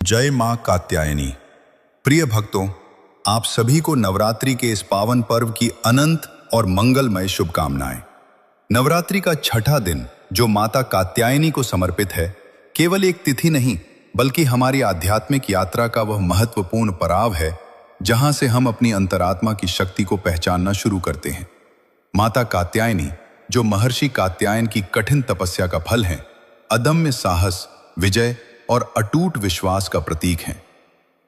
जय मां कात्यायनी। प्रिय भक्तों, आप सभी को नवरात्रि के इस पावन पर्व की अनंत और मंगलमय शुभकामनाएं। नवरात्रि का छठा दिन जो माता कात्यायनी को समर्पित है, केवल एक तिथि नहीं बल्कि हमारी आध्यात्मिक यात्रा का वह महत्वपूर्ण पड़ाव है जहां से हम अपनी अंतरात्मा की शक्ति को पहचानना शुरू करते हैं। माता कात्यायनी, जो महर्षि कात्यायन की कठिन तपस्या का फल है, अदम्य साहस, विजय और अटूट विश्वास का प्रतीक हैं।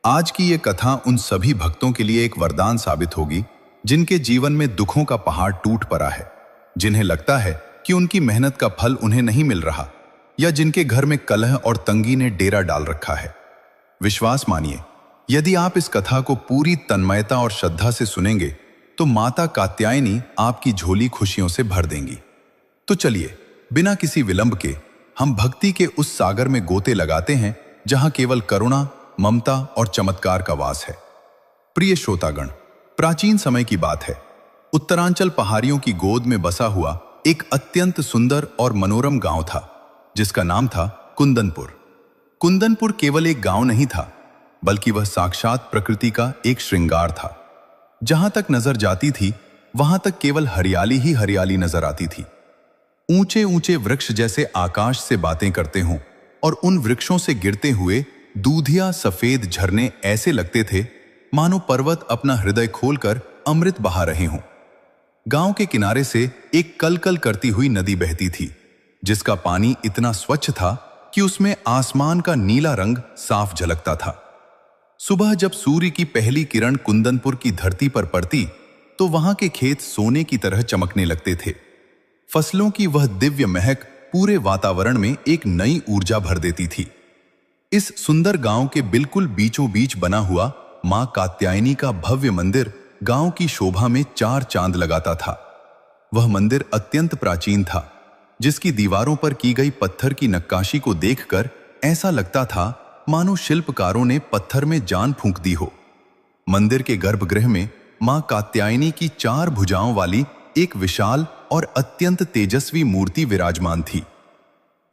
आज की ये कथा उन सभी भक्तों के लिए एक वरदान साबित होगी जिनके जीवन में दुखों का पहाड़ टूट पड़ा है, जिन्हें लगता है कि उनकी मेहनत का फल उन्हें नहीं मिल रहा, या जिनके घर में कलह और तंगी ने डेरा डाल रखा है। विश्वास मानिए, यदि आप इस कथा को पूरी तन्मयता और श्रद्धा से सुनेंगे तो माता कात्यायनी आपकी झोली खुशियों से भर देंगी। तो चलिए, बिना किसी विलंब के हम भक्ति के उस सागर में गोते लगाते हैं जहां केवल करुणा, ममता और चमत्कार का वास है। प्रिय श्रोतागण, प्राचीन समय की बात है। उत्तरांचल पहाड़ियों की गोद में बसा हुआ एक अत्यंत सुंदर और मनोरम गांव था जिसका नाम था कुंदनपुर। कुंदनपुर केवल एक गांव नहीं था, बल्कि वह साक्षात प्रकृति का एक श्रृंगार था। जहां तक नजर जाती थी वहां तक केवल हरियाली ही हरियाली नजर आती थी। ऊंचे ऊंचे वृक्ष जैसे आकाश से बातें करते हों और उन वृक्षों से गिरते हुए दूधिया सफेद झरने ऐसे लगते थे मानो पर्वत अपना हृदय खोलकर अमृत बहा रहे हों। गांव के किनारे से एक कलकल करती हुई नदी बहती थी जिसका पानी इतना स्वच्छ था कि उसमें आसमान का नीला रंग साफ झलकता था। सुबह जब सूर्य की पहली किरण कुंदनपुर की धरती पर पड़ती तो वहां के खेत सोने की तरह चमकने लगते थे। फसलों की वह दिव्य महक पूरे वातावरण में एक नई ऊर्जा भर देती थी। इस सुंदर गांव के बिल्कुल बीचों बीच बना हुआ मां कात्यायनी का भव्य मंदिर गांव की शोभा में चार चांद लगाता था। वह मंदिर अत्यंत प्राचीन था, जिसकी दीवारों पर की गई पत्थर की नक्काशी को देखकर ऐसा लगता था मानो शिल्पकारों ने पत्थर में जान फूंक दी हो। मंदिर के गर्भगृह में मां कात्यायनी की चार भुजाओं वाली एक विशाल और अत्यंत तेजस्वी मूर्ति विराजमान थी।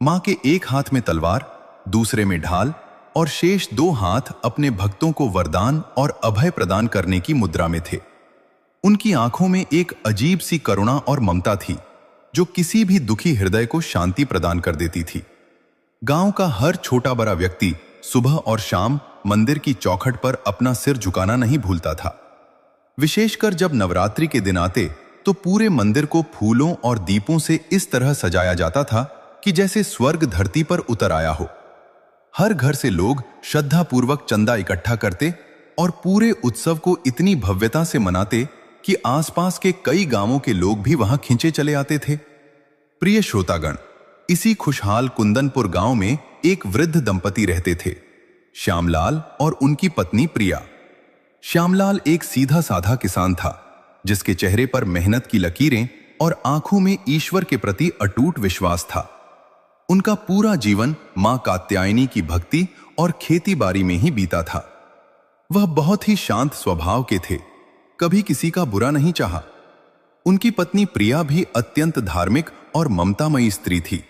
मां के एक हाथ में तलवार, दूसरे में ढाल और शेष दो हाथ अपने भक्तों को वरदान और अभय प्रदान करने की मुद्रा में थे। उनकी आंखों में एक अजीब सी करुणा और ममता थी जो किसी भी दुखी हृदय को शांति प्रदान कर देती थी। गांव का हर छोटा बड़ा व्यक्ति सुबह और शाम मंदिर की चौखट पर अपना सिर झुकाना नहीं भूलता था। विशेषकर जब नवरात्रि के दिन आते तो पूरे मंदिर को फूलों और दीपों से इस तरह सजाया जाता था कि जैसे स्वर्ग धरती पर उतर आया हो। हर घर से लोग श्रद्धापूर्वक चंदा इकट्ठा करते और पूरे उत्सव को इतनी भव्यता से मनाते कि आसपास के कई गांवों के लोग भी वहां खिंचे चले आते थे। प्रिय श्रोतागण, इसी खुशहाल कुंदनपुर गांव में एक वृद्ध दंपति रहते थे, श्यामलाल और उनकी पत्नी प्रिया। श्यामलाल एक सीधा साधा किसान था जिसके चेहरे पर मेहनत की लकीरें और आंखों में ईश्वर के प्रति अटूट विश्वास था। उनका पूरा जीवन मां कात्यायनी की भक्ति और खेतीबाड़ी में ही बीता था। वह बहुत ही शांत स्वभाव के थे, कभी किसी का बुरा नहीं चाहा। उनकी पत्नी प्रिया भी अत्यंत धार्मिक और ममतामयी स्त्री थी।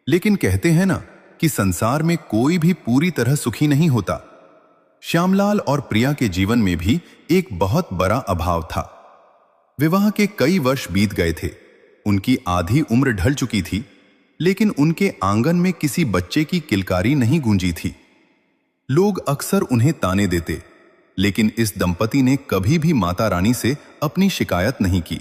लेकिन कहते हैं ना कि संसार में कोई भी पूरी तरह सुखी नहीं होता। श्यामलाल और प्रिया के जीवन में भी एक बहुत बड़ा अभाव था। विवाह के कई वर्ष बीत गए थे, उनकी आधी उम्र ढल चुकी थी, लेकिन उनके आंगन में किसी बच्चे की किलकारी नहीं गूंजी थी। लोग अक्सर उन्हें ताने देते, लेकिन इस दंपति ने कभी भी माता रानी से अपनी शिकायत नहीं की।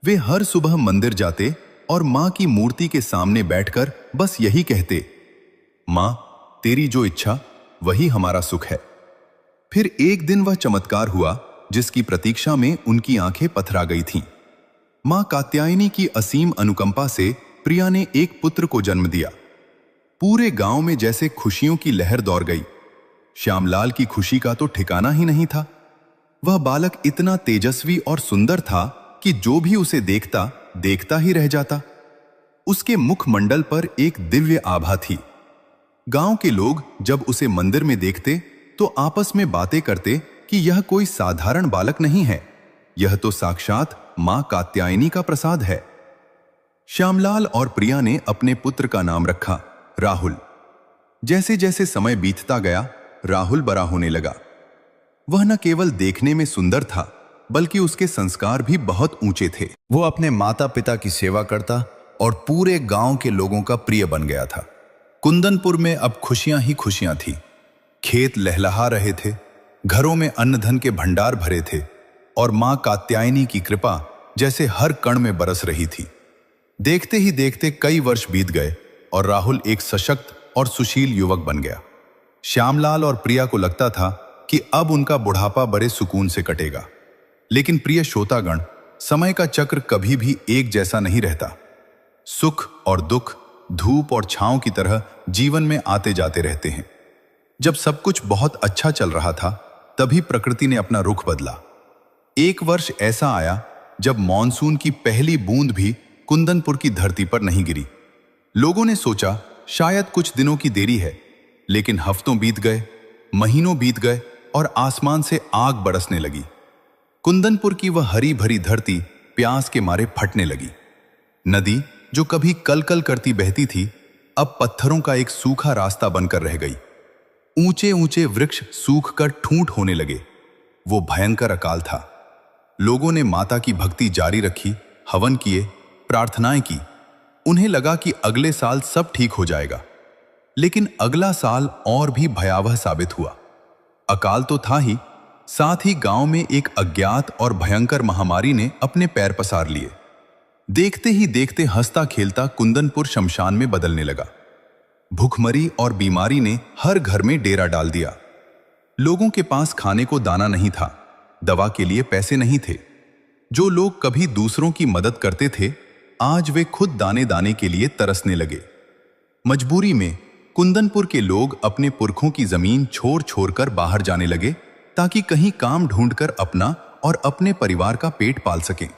वे हर सुबह मंदिर जाते और मां की मूर्ति के सामने बैठकर बस यही कहते, मां, तेरी जो इच्छा वही हमारा सुख है। फिर एक दिन वह चमत्कार हुआ जिसकी प्रतीक्षा में उनकी आंखें पथरा गई थीं। मां कात्यायनी की असीम अनुकंपा से प्रिया ने एक पुत्र को जन्म दिया। पूरे गांव में जैसे खुशियों की लहर दौड़ गई। श्यामलाल की खुशी का तो ठिकाना ही नहीं था। वह बालक इतना तेजस्वी और सुंदर था कि जो भी उसे देखता देखता ही रह जाता। उसके मुखमंडल पर एक दिव्य आभा थी। गांव के लोग जब उसे मंदिर में देखते तो आपस में बातें करते कि यह कोई साधारण बालक नहीं है, यह तो साक्षात मां कात्यायनी का प्रसाद है। श्यामलाल और प्रिया ने अपने पुत्र का नाम रखा राहुल। जैसे जैसे समय बीतता गया राहुल बड़ा होने लगा। वह न केवल देखने में सुंदर था, बल्कि उसके संस्कार भी बहुत ऊंचे थे। वो अपने माता पिता की सेवा करता और पूरे गांव के लोगों का प्रिय बन गया था। कुंदनपुर में अब खुशियां ही खुशियां थी। खेत लहलहा रहे थे, घरों में अन्न धन के भंडार भरे थे और मां कात्यायनी की कृपा जैसे हर कण में बरस रही थी। देखते ही देखते कई वर्ष बीत गए और राहुल एक सशक्त और सुशील युवक बन गया। श्यामलाल और प्रिया को लगता था कि अब उनका बुढ़ापा बड़े सुकून से कटेगा। लेकिन प्रिय श्रोतागण, समय का चक्र कभी भी एक जैसा नहीं रहता। सुख और दुख, धूप और छांव की तरह जीवन में आते जाते रहते हैं। जब सब कुछ बहुत अच्छा चल रहा था, तभी प्रकृति ने अपना रुख बदला। एक वर्ष ऐसा आया जब मॉनसून की पहली बूंद भी कुंदनपुर की धरती पर नहीं गिरी। लोगों ने सोचा शायद कुछ दिनों की देरी है, लेकिन हफ्तों बीत गए, महीनों बीत गए और आसमान से आग बरसने लगी। कुंदनपुर की वह हरी भरी धरती प्यास के मारे फटने लगी। नदी जो कभी कलकल करती बहती थी, अब पत्थरों का एक सूखा रास्ता बनकर रह गई। ऊंचे ऊंचे वृक्ष सूखकर ठूंठ होने लगे। वो भयंकर अकाल था। लोगों ने माता की भक्ति जारी रखी, हवन किए, प्रार्थनाएं की। उन्हें लगा कि अगले साल सब ठीक हो जाएगा। लेकिन अगला साल और भी भयावह साबित हुआ। अकाल तो था ही, साथ ही गांव में एक अज्ञात और भयंकर महामारी ने अपने पैर पसार लिए। देखते ही देखते हंसता खेलता कुंदनपुर शमशान में बदलने लगा। भूखमरी और बीमारी ने हर घर में डेरा डाल दिया। लोगों के पास खाने को दाना नहीं था, दवा के लिए पैसे नहीं थे। जो लोग कभी दूसरों की मदद करते थे, आज वे खुद दाने दाने के लिए तरसने लगे। मजबूरी में कुंदनपुर के लोग अपने पुरखों की जमीन छोड़ छोड़कर बाहर जाने लगे, ताकि कहीं काम ढूंढकर अपना और अपने परिवार का पेट पाल सकें।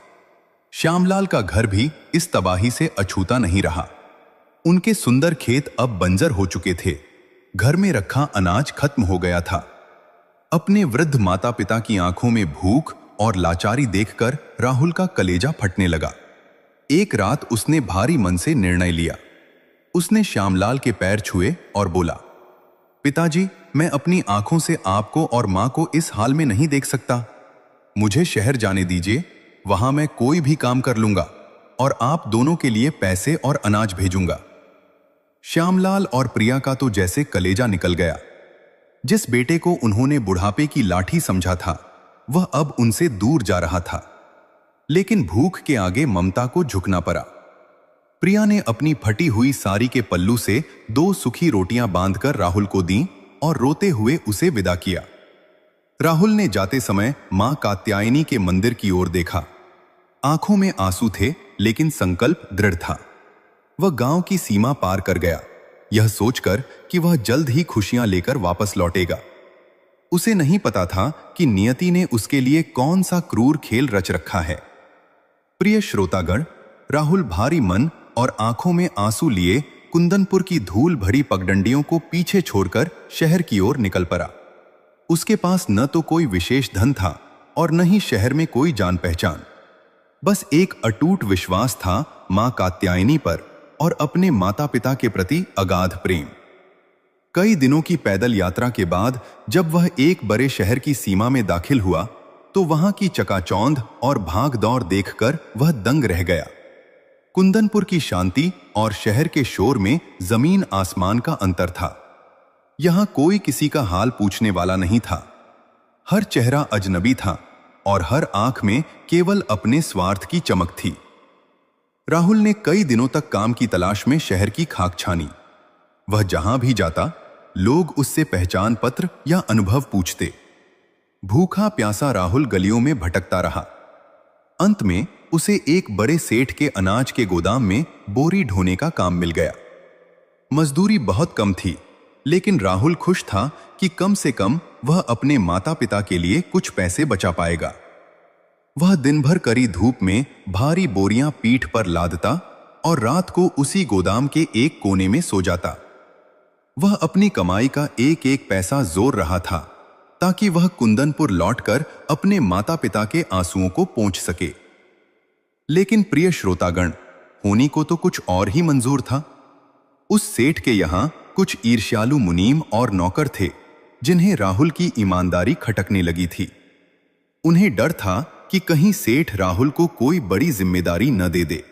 श्यामलाल का घर भी इस तबाही से अछूता नहीं रहा। उनके सुंदर खेत अब बंजर हो चुके थे। घर में रखा अनाज खत्म हो गया था। अपने वृद्ध माता पिता की आंखों में भूख और लाचारी देखकर राहुल का कलेजा फटने लगा। एक रात उसने भारी मन से निर्णय लिया। उसने श्यामलाल के पैर छुए और बोला, पिताजी, मैं अपनी आंखों से आपको और मां को इस हाल में नहीं देख सकता। मुझे शहर जाने दीजिए, वहां मैं कोई भी काम कर लूंगा और आप दोनों के लिए पैसे और अनाज भेजूंगा। श्यामलाल और प्रिया का तो जैसे कलेजा निकल गया। जिस बेटे को उन्होंने बुढ़ापे की लाठी समझा था, वह अब उनसे दूर जा रहा था। लेकिन भूख के आगे ममता को झुकना पड़ा। प्रिया ने अपनी फटी हुई साड़ी के पल्लू से 2 सूखी रोटियां बांधकर राहुल को दी और रोते हुए उसे विदा किया। राहुल ने जाते समय मां कात्यायनी के मंदिर की ओर देखा। आंखों में आंसू थे, लेकिन संकल्प दृढ़ था। वह गांव की सीमा पार कर गया, यह सोचकर कि वह जल्द ही खुशियां लेकर वापस लौटेगा। उसे नहीं पता था कि नियति ने उसके लिए कौन सा क्रूर खेल रच रखा है। प्रिय श्रोतागण, राहुल भारी मन और आंखों में आंसू लिए कुंदनपुर की धूल भरी पगडंडियों को पीछे छोड़कर शहर की ओर निकल पड़ा। उसके पास न तो कोई विशेष धन था और न ही शहर में कोई जान पहचान। बस एक अटूट विश्वास था मां कात्यायनी पर और अपने माता पिता के प्रति अगाध प्रेम। कई दिनों की पैदल यात्रा के बाद जब वह एक बड़े शहर की सीमा में दाखिल हुआ, तो वहां की चकाचौंध और भाग दौड़ देखकर वह दंग रह गया। कुंदनपुर की शांति और शहर के शोर में जमीन आसमान का अंतर था। यहां कोई किसी का हाल पूछने वाला नहीं था। हर चेहरा अजनबी था और हर आंख में केवल अपने स्वार्थ की चमक थी। राहुल ने कई दिनों तक काम की तलाश में शहर की खाक छानी। वह जहां भी जाता, लोग उससे पहचान पत्र या अनुभव पूछते। भूखा प्यासा राहुल गलियों में भटकता रहा। अंत में उसे एक बड़े सेठ के अनाज के गोदाम में बोरी ढोने का काम मिल गया। मजदूरी बहुत कम थी, लेकिन राहुल खुश था कि कम से कम वह अपने माता पिता के लिए कुछ पैसे बचा पाएगा। वह दिन भर कड़ी धूप में भारी बोरियां पीठ पर लादता और रात को उसी गोदाम के एक कोने में सो जाता। वह अपनी कमाई का एक एक पैसा जोर रहा था, ताकि वह कुंदनपुर लौटकर अपने माता पिता के आंसुओं को पोंछ सके। लेकिन प्रिय श्रोतागण, होनी को तो कुछ और ही मंजूर था। उस सेठ के यहां कुछ ईर्ष्यालु मुनीम और नौकर थे, जिन्हें राहुल की ईमानदारी खटकने लगी थी। उन्हें डर था कि कहीं सेठ राहुल को कोई बड़ी जिम्मेदारी न दे दे।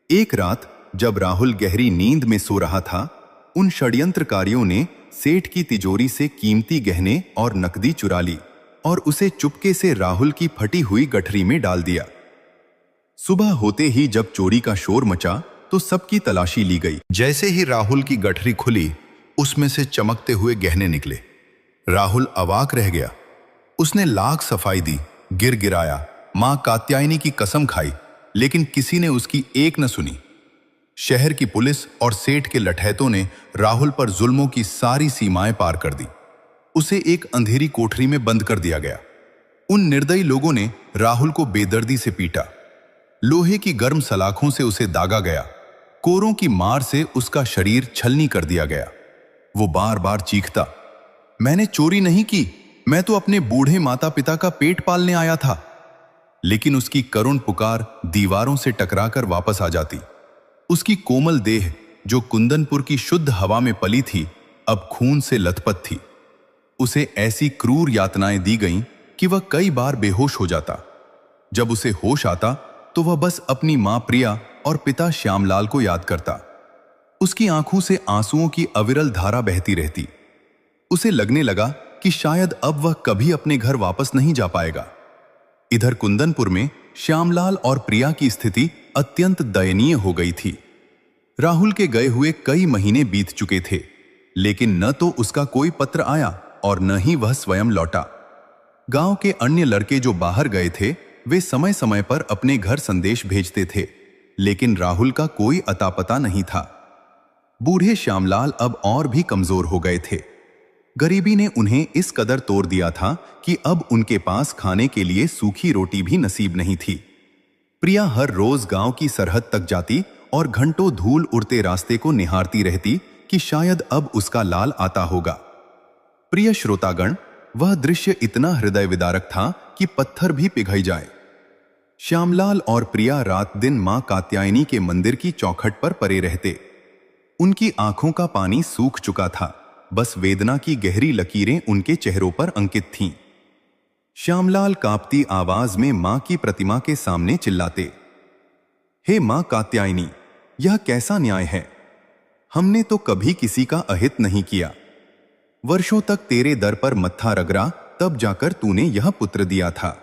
एक रात जब राहुल गहरी नींद में सो रहा था, उन षड्यंत्रकारियों ने सेठ की तिजोरी से कीमती गहने और नकदी चुरा ली और उसे चुपके से राहुल की फटी हुई गठरी में डाल दिया। सुबह होते ही जब चोरी का शोर मचा तो सबकी तलाशी ली गई। जैसे ही राहुल की गठरी खुली, उसमें से चमकते हुए गहने निकले। राहुल अवाक रह गया। उसने लाख सफाई दी, गिराया, मां कात्यायनी की कसम खाई, लेकिन किसी ने उसकी एक न सुनी। शहर की पुलिस और सेठ के लठैतों ने राहुल पर जुल्मों की सारी सीमाएं पार कर दी। उसे एक अंधेरी कोठरी में बंद कर दिया गया। उन निर्दयी लोगों ने राहुल को बेदर्दी से पीटा। लोहे की गर्म सलाखों से उसे दागा गया। कोरों की मार से उसका शरीर छलनी कर दिया गया। वो बार बार चीखता, मैंने चोरी नहीं की, मैं तो अपने बूढ़े माता पिता का पेट पालने आया था। लेकिन उसकी करुण पुकार दीवारों से टकराकर वापस आ जाती। उसकी कोमल देह, जो कुंदनपुर की शुद्ध हवा में पली थी, अब खून से लथपथ थी। उसे ऐसी क्रूर यातनाएं दी गईं कि वह कई बार बेहोश हो जाता। जब उसे होश आता तो वह बस अपनी मां प्रिया और पिता श्यामलाल को याद करता। उसकी आंखों से आंसुओं की अविरल धारा बहती रहती। उसे लगने लगा कि शायद अब वह कभी अपने घर वापस नहीं जा पाएगा। इधर कुंदनपुर में श्यामलाल और प्रिया की स्थिति अत्यंत दयनीय हो गई थी। राहुल के गए हुए कई महीने बीत चुके थे, लेकिन न तो उसका कोई पत्र आया और न ही वह स्वयं लौटा। गांव के अन्य लड़के जो बाहर गए थे, वे समय समय पर अपने घर संदेश भेजते थे, लेकिन राहुल का कोई अता पता नहीं था। बूढ़े श्यामलाल अब और भी कमजोर हो गए थे। गरीबी ने उन्हें इस कदर तोड़ दिया था कि अब उनके पास खाने के लिए सूखी रोटी भी नसीब नहीं थी। प्रिया हर रोज गांव की सरहद तक जाती और घंटों धूल उड़ते रास्ते को निहारती रहती कि शायद अब उसका लाल आता होगा। प्रिय श्रोतागण, वह दृश्य इतना हृदय विदारक था कि पत्थर भी पिघल जाए। श्यामलाल और प्रिया रात दिन मां कात्यायनी के मंदिर की चौखट पर पड़े रहते। उनकी आंखों का पानी सूख चुका था, बस वेदना की गहरी लकीरें उनके चेहरों पर अंकित थीं। श्यामलाल कांपती आवाज में मां की प्रतिमा के सामने चिल्लाते, हे मां कात्यायनी, यह कैसा न्याय है? हमने तो कभी किसी का अहित नहीं किया। वर्षों तक तेरे दर पर मत्था रगड़ा, तब जाकर तूने यह पुत्र दिया था,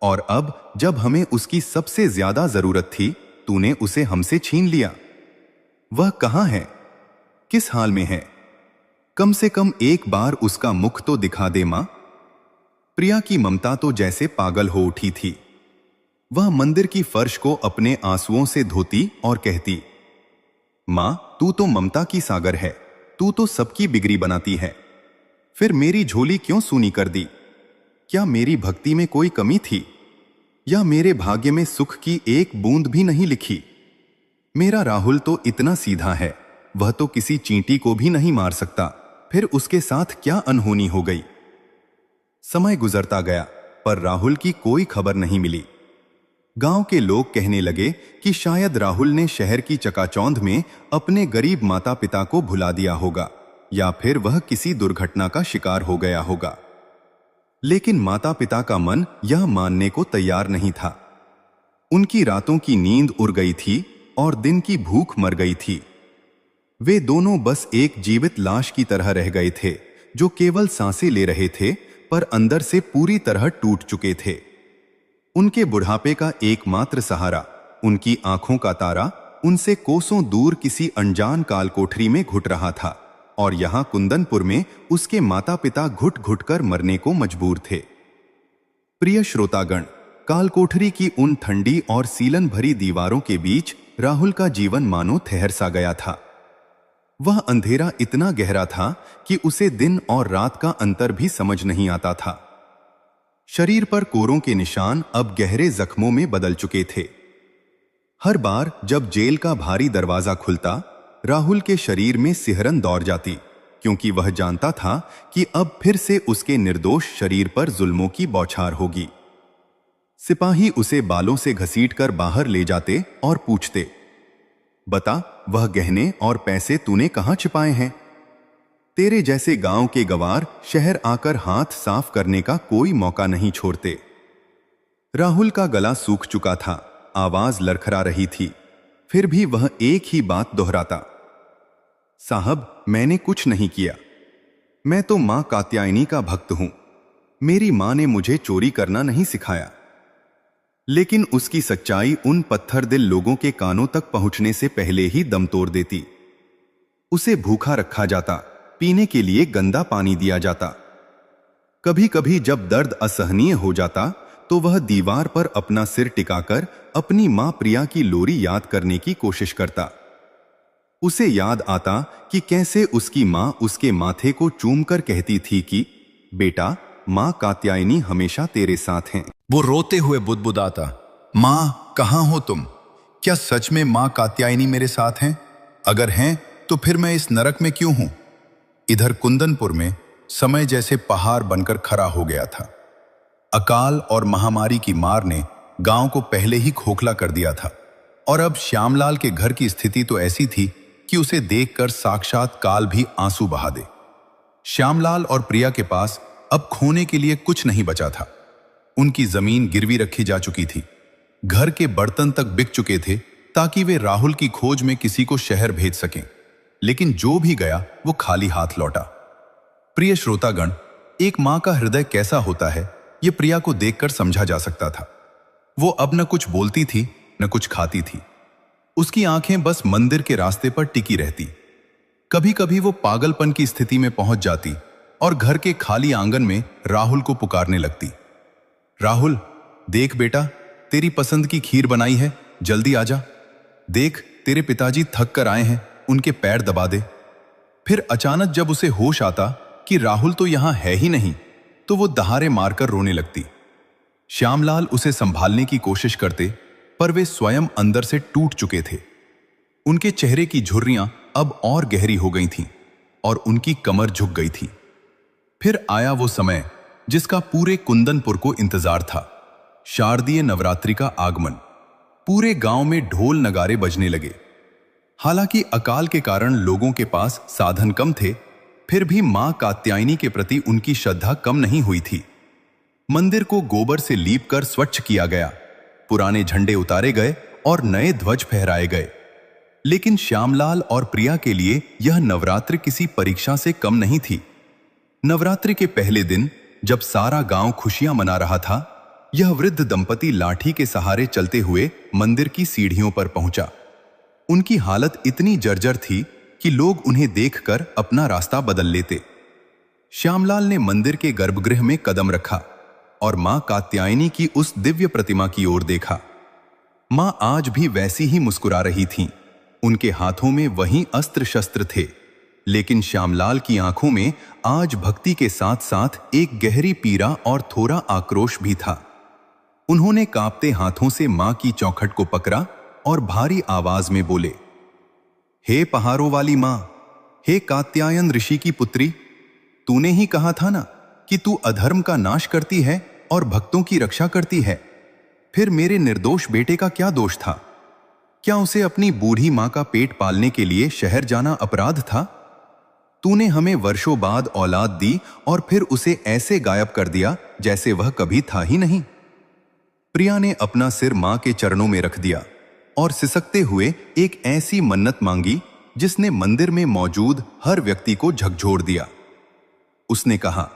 और अब जब हमें उसकी सबसे ज्यादा जरूरत थी, तूने उसे हमसे छीन लिया। वह कहां है? किस हाल में है? कम से कम एक बार उसका मुख तो दिखा दे मां। प्रिया की ममता तो जैसे पागल हो उठी थी। वह मंदिर की फर्श को अपने आंसुओं से धोती और कहती, मां, तू तो ममता की सागर है, तू तो सबकी बिगड़ी बनाती है। फिर मेरी झोली क्यों सूनी कर दी? क्या मेरी भक्ति में कोई कमी थी, या मेरे भाग्य में सुख की एक बूंद भी नहीं लिखी? मेरा राहुल तो इतना सीधा है, वह तो किसी चींटी को भी नहीं मार सकता, फिर उसके साथ क्या अनहोनी हो गई? समय गुजरता गया, पर राहुल की कोई खबर नहीं मिली। गांव के लोग कहने लगे कि शायद राहुल ने शहर की चकाचौंध में अपने गरीब माता पिता को भुला दिया होगा, या फिर वह किसी दुर्घटना का शिकार हो गया होगा। लेकिन माता पिता का मन यह मानने को तैयार नहीं था। उनकी रातों की नींद उड़ गई थी और दिन की भूख मर गई थी। वे दोनों बस एक जीवित लाश की तरह रह गए थे, जो केवल सांसें ले रहे थे, पर अंदर से पूरी तरह टूट चुके थे। उनके बुढ़ापे का एकमात्र सहारा, उनकी आंखों का तारा, उनसे कोसों दूर किसी अनजान काल कोठरी में घुट रहा था, और यहां कुंदनपुर में उसके माता पिता घुट घुट कर मरने को मजबूर थे। प्रिय श्रोतागण, काल कोठरी की उन ठंडी और सीलन भरी दीवारों के बीच राहुल का जीवन मानो ठहर सा गया था। वह अंधेरा इतना गहरा था कि उसे दिन और रात का अंतर भी समझ नहीं आता था। शरीर पर कोरों के निशान अब गहरे जख्मों में बदल चुके थे। हर बार जब जेल का भारी दरवाजा खुलता, राहुल के शरीर में सिहरन दौड़ जाती, क्योंकि वह जानता था कि अब फिर से उसके निर्दोष शरीर पर जुल्मों की बौछार होगी। सिपाही उसे बालों से घसीटकर बाहर ले जाते और पूछते, बता, वह गहने और पैसे तूने कहां छिपाए हैं? तेरे जैसे गांव के गवार शहर आकर हाथ साफ करने का कोई मौका नहीं छोड़ते। राहुल का गला सूख चुका था, आवाज लड़खड़ा रही थी, फिर भी वह एक ही बात दोहराता, साहब मैंने कुछ नहीं किया। मैं तो मां कात्यायनी का भक्त हूं। मेरी मां ने मुझे चोरी करना नहीं सिखाया। लेकिन उसकी सच्चाई उन पत्थर दिल लोगों के कानों तक पहुंचने से पहले ही दम तोड़ देती। उसे भूखा रखा जाता, पीने के लिए गंदा पानी दिया जाता। कभी कभी जब दर्द असहनीय हो जाता तो वह दीवार पर अपना सिर टिकाकर अपनी मां प्रिया की लोरी याद करने की कोशिश करता। उसे याद आता कि कैसे उसकी मां उसके माथे को चूमकर कहती थी कि बेटा, मां कात्यायनी हमेशा तेरे साथ हैं। वो रोते हुए बुदबुदाता, मां कहां हो तुम? क्या सच में मां कात्यायनी मेरे साथ हैं? अगर हैं तो फिर मैं इस नरक में क्यों हूं? इधर कुंदनपुर में समय जैसे पहाड़ बनकर खड़ा हो गया था। अकाल और महामारी की मार ने गांव को पहले ही खोखला कर दिया था और अब श्यामलाल के घर की स्थिति तो ऐसी थी कि उसे देखकर साक्षात काल भी आंसू बहा दे। श्यामलाल और प्रिया के पास अब खोने के लिए कुछ नहीं बचा था। उनकी जमीन गिरवी रखी जा चुकी थी, घर के बर्तन तक बिक चुके थे ताकि वे राहुल की खोज में किसी को शहर भेज सकें। लेकिन जो भी गया वो खाली हाथ लौटा। प्रिय श्रोतागण, एक मां का हृदय कैसा होता है ये प्रिया को देखकर समझा जा सकता था। वो अब न कुछ बोलती थी न कुछ खाती थी। उसकी आंखें बस मंदिर के रास्ते पर टिकी रहती। कभी कभी वो पागलपन की स्थिति में पहुंच जाती और घर के खाली आंगन में राहुल को पुकारने लगती। राहुल, देख बेटा, तेरी पसंद की खीर बनाई है, जल्दी आजा। देख तेरे पिताजी थक कर आए हैं, उनके पैर दबा दे। फिर अचानक जब उसे होश आता कि राहुल तो यहां है ही नहीं, तो वो दहाड़े मारकर रोने लगती। श्यामलाल उसे संभालने की कोशिश करते, पर वे स्वयं अंदर से टूट चुके थे। उनके चेहरे की झुर्रियां अब और गहरी हो गई थीं और उनकी कमर झुक गई थी। फिर आया वो समय जिसका पूरे कुंदनपुर को इंतजार था, शारदीय नवरात्रि का आगमन। पूरे गांव में ढोल नगारे बजने लगे। हालांकि अकाल के कारण लोगों के पास साधन कम थे, फिर भी मां कात्यायनी के प्रति उनकी श्रद्धा कम नहीं हुई थी। मंदिर को गोबर से लीपकर स्वच्छ किया गया, पुराने झंडे उतारे गए और नए ध्वज फहराए गए। लेकिन श्यामलाल और प्रिया के लिए यह नवरात्रि किसी परीक्षा से कम नहीं थी। नवरात्रि के पहले दिन जब सारा गांव खुशियां मना रहा था, यह वृद्ध दंपति लाठी के सहारे चलते हुए मंदिर की सीढ़ियों पर पहुंचा। उनकी हालत इतनी जर्जर थी कि लोग उन्हें देखकर अपना रास्ता बदल लेते। श्यामलाल ने मंदिर के गर्भगृह में कदम रखा और मां कात्यायनी की उस दिव्य प्रतिमा की ओर देखा। मां आज भी वैसी ही मुस्कुरा रही थीं। उनके हाथों में वही अस्त्र शस्त्र थे, लेकिन श्यामलाल की आंखों में आज भक्ति के साथ साथ एक गहरी पीड़ा और थोड़ा आक्रोश भी था। उन्होंने कांपते हाथों से मां की चौखट को पकड़ा और भारी आवाज में बोले, हे पहाड़ों वाली मां, हे कात्यायन ऋषि की पुत्री, तूने ही कहा था ना कि तू अधर्म का नाश करती है और भक्तों की रक्षा करती है। फिर मेरे निर्दोष बेटे का क्या दोष था? क्या उसे अपनी बूढ़ी मां का पेट पालने के लिए शहर जाना अपराध था? तूने हमें वर्षों बाद औलाद दी और फिर उसे ऐसे गायब कर दिया जैसे वह कभी था ही नहीं। प्रिया ने अपना सिर मां के चरणों में रख दिया और सिसकते हुए एक ऐसी मन्नत मांगी जिसने मंदिर में मौजूद हर व्यक्ति को झकझोर दिया। उसने कहा,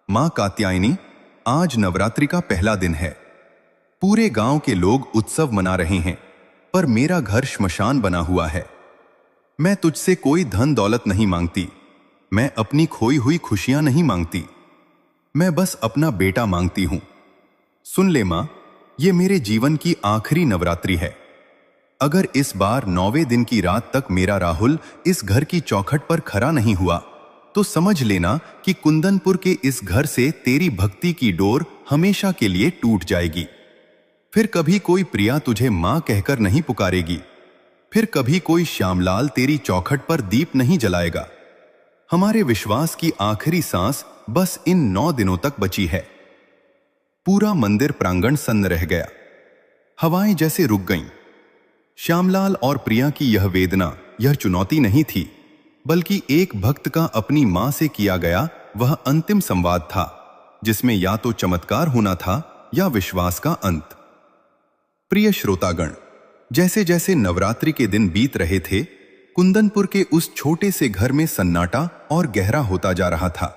मां कात्यायनी, आज नवरात्रि का पहला दिन है। पूरे गांव के लोग उत्सव मना रहे हैं, पर मेरा घर श्मशान बना हुआ है। मैं तुझसे कोई धन दौलत नहीं मांगती, मैं अपनी खोई हुई खुशियां नहीं मांगती, मैं बस अपना बेटा मांगती हूं। सुन ले मां, ये मेरे जीवन की आखिरी नवरात्रि है। अगर इस बार 9वें दिन की रात तक मेरा राहुल इस घर की चौखट पर खड़ा नहीं हुआ, तो समझ लेना कि कुंदनपुर के इस घर से तेरी भक्ति की डोर हमेशा के लिए टूट जाएगी। फिर कभी कोई प्रिया तुझे मां कहकर नहीं पुकारेगी, फिर कभी कोई श्यामलाल तेरी चौखट पर दीप नहीं जलाएगा। हमारे विश्वास की आखिरी सांस बस इन 9 दिनों तक बची है। पूरा मंदिर प्रांगण सन्न रह गया। हवाएं जैसे रुक गईं। श्यामलाल और प्रिया की यह वेदना, यह चुनौती नहीं थी, बल्कि एक भक्त का अपनी मां से किया गया वह अंतिम संवाद था, जिसमें या तो चमत्कार होना था या विश्वास का अंत। प्रिय श्रोतागण, जैसे जैसे नवरात्रि के दिन बीत रहे थे, कुंदनपुर के उस छोटे से घर में सन्नाटा और गहरा होता जा रहा था।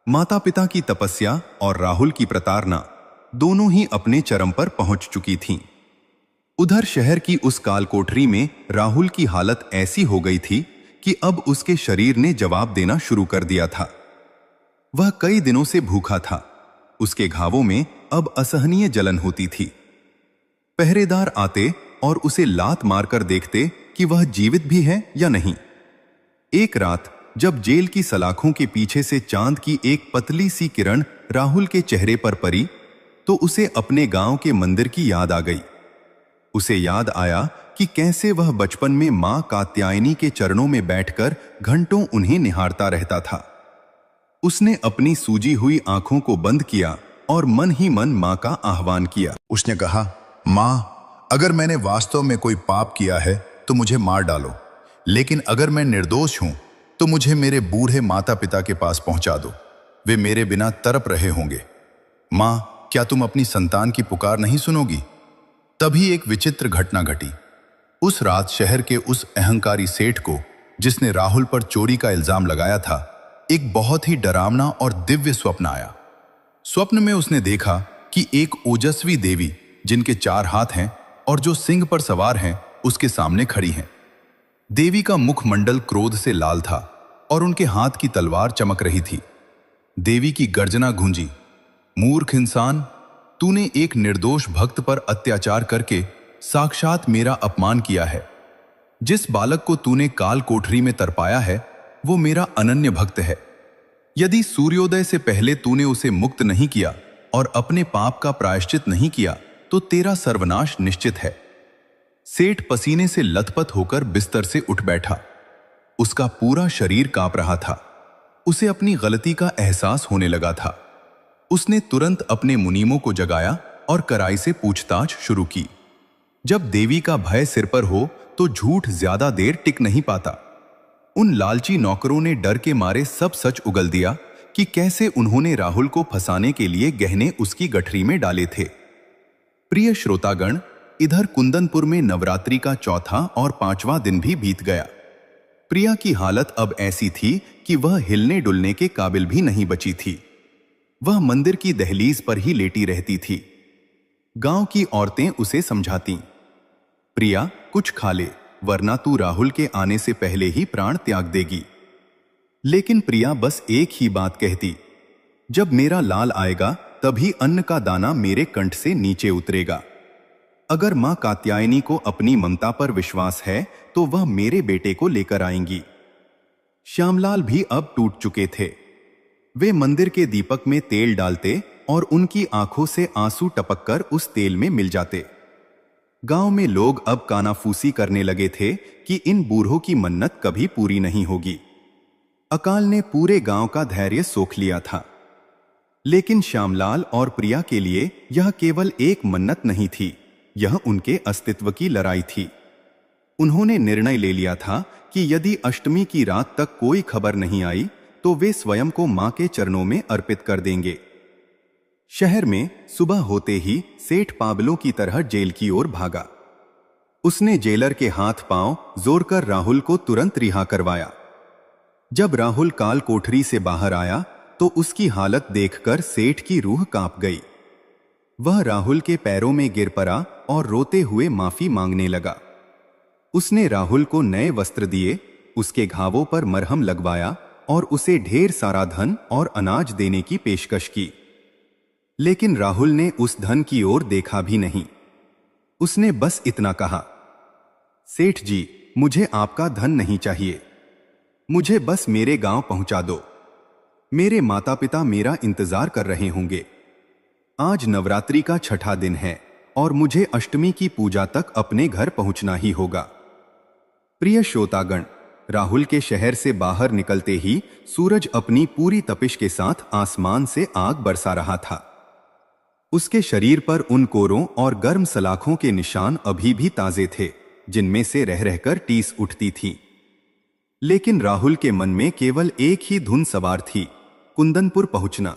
माता पिता की तपस्या और राहुल की प्रताड़ना दोनों ही अपने चरम पर पहुंच चुकी थीं। उधर शहर की उस काल कोठरी में राहुल की हालत ऐसी हो गई थी कि अब उसके शरीर ने जवाब देना शुरू कर दिया था। वह कई दिनों से भूखा था। उसके घावों में अब असहनीय जलन होती थी। पहरेदार आते और उसे लात मारकर देखते कि वह जीवित भी है या नहीं। एक रात जब जेल की सलाखों के पीछे से चांद की एक पतली सी किरण राहुल के चेहरे पर पड़ी तो उसे अपने गांव के मंदिर की याद आ गई। उसे याद आया कि कैसे वह बचपन में मां कात्यायनी के चरणों में बैठकर घंटों उन्हें निहारता रहता था। उसने अपनी सूजी हुई आंखों को बंद किया और मन ही मन मां का आह्वान किया। उसने कहा, मां, अगर मैंने वास्तव में कोई पाप किया है तो मुझे मार डालो, लेकिन अगर मैं निर्दोष हूं तो मुझे मेरे बूढ़े माता पिता के पास पहुंचा दो। वे मेरे बिना तड़प रहे होंगे। मां, क्या तुम अपनी संतान की पुकार नहीं सुनोगी? तभी एक विचित्र घटना घटी। उस रात शहर के उस अहंकारी सेठ को, जिसने राहुल पर चोरी का इल्जाम लगाया था, एक बहुत ही डरावना और दिव्य स्वप्न आया। स्वप्न में उसने देखा कि एक ओजस्वी देवी, जिनके 4 हाथ हैं और जो सिंह पर सवार हैं, उसके सामने खड़ी हैं। देवी का मुखमंडल क्रोध से लाल था और उनके हाथ की तलवार चमक रही थी। देवी की गर्जना गूंजी, मूर्ख इंसान, तूने एक निर्दोष भक्त पर अत्याचार करके साक्षात मेरा अपमान किया है। जिस बालक को तूने काल कोठरी में तरपाया है वो मेरा अनन्य भक्त है। यदि सूर्योदय से पहले तूने उसे मुक्त नहीं किया और अपने पाप का प्रायश्चित नहीं किया तो तेरा सर्वनाश निश्चित है। सेठ पसीने से लथपथ होकर बिस्तर से उठ बैठा। उसका पूरा शरीर कांप रहा था। उसे अपनी गलती का एहसास होने लगा था। उसने तुरंत अपने मुनीमों को जगाया और कड़ाई से पूछताछ शुरू की। जब देवी का भय सिर पर हो तो झूठ ज्यादा देर टिक नहीं पाता। उन लालची नौकरों ने डर के मारे सब सच उगल दिया कि कैसे उन्होंने राहुल को फंसाने के लिए गहने उसकी गठरी में डाले थे। प्रिय श्रोतागण, इधर कुंदनपुर में नवरात्रि का चौथा और 5वां दिन भी बीत गया। प्रिया की हालत अब ऐसी थी कि वह हिलने डुलने के काबिल भी नहीं बची थी। वह मंदिर की दहलीज पर ही लेटी रहती थी। गांव की औरतें उसे समझातीं, प्रिया, कुछ खा ले, वरना तू राहुल के आने से पहले ही प्राण त्याग देगी। लेकिन प्रिया बस एक ही बात कहती, जब मेरा लाल आएगा तभी अन्न का दाना मेरे कंठ से नीचे उतरेगा। अगर मां कात्यायनी को अपनी ममता पर विश्वास है तो वह मेरे बेटे को लेकर आएंगी। श्यामलाल भी अब टूट चुके थे। वे मंदिर के दीपक में तेल डालते और उनकी आंखों से आंसू टपककर उस तेल में मिल जाते। गांव में लोग अब कानाफूसी करने लगे थे कि इन बूढ़ों की मन्नत कभी पूरी नहीं होगी। अकाल ने पूरे गांव का धैर्य सोख लिया था। लेकिन श्यामलाल और प्रिया के लिए यह केवल एक मन्नत नहीं थी, यह उनके अस्तित्व की लड़ाई थी। उन्होंने निर्णय ले लिया था कि यदि अष्टमी की रात तक कोई खबर नहीं आई तो वे स्वयं को मां के चरणों में अर्पित कर देंगे। शहर में सुबह होते ही सेठ पागलों की तरह जेल की ओर भागा। उसने जेलर के हाथ पांव जोड़कर राहुल को तुरंत रिहा करवाया। जब राहुल काल कोठरी से बाहर आया तो उसकी हालत देखकर सेठ की रूह कांप गई। वह राहुल के पैरों में गिर पड़ा और रोते हुए माफी मांगने लगा। उसने राहुल को नए वस्त्र दिए, उसके घावों पर मरहम लगवाया और उसे ढेर सारा धन और अनाज देने की पेशकश की। लेकिन राहुल ने उस धन की ओर देखा भी नहीं। उसने बस इतना कहा, सेठ जी, मुझे आपका धन नहीं चाहिए, मुझे बस मेरे गांव पहुंचा दो। मेरे माता पिता मेरा इंतजार कर रहे होंगे। आज नवरात्रि का 6ठा दिन है और मुझे अष्टमी की पूजा तक अपने घर पहुंचना ही होगा। प्रिय श्रोतागण, राहुल के शहर से बाहर निकलते ही सूरज अपनी पूरी तपिश के साथ आसमान से आग बरसा रहा था। उसके शरीर पर उन कोरों और गर्म सलाखों के निशान अभी भी ताजे थे, जिनमें से रह रहकर टीस उठती थी। लेकिन राहुल के मन में केवल एक ही धुन सवार थी, कुंदनपुर पहुंचना।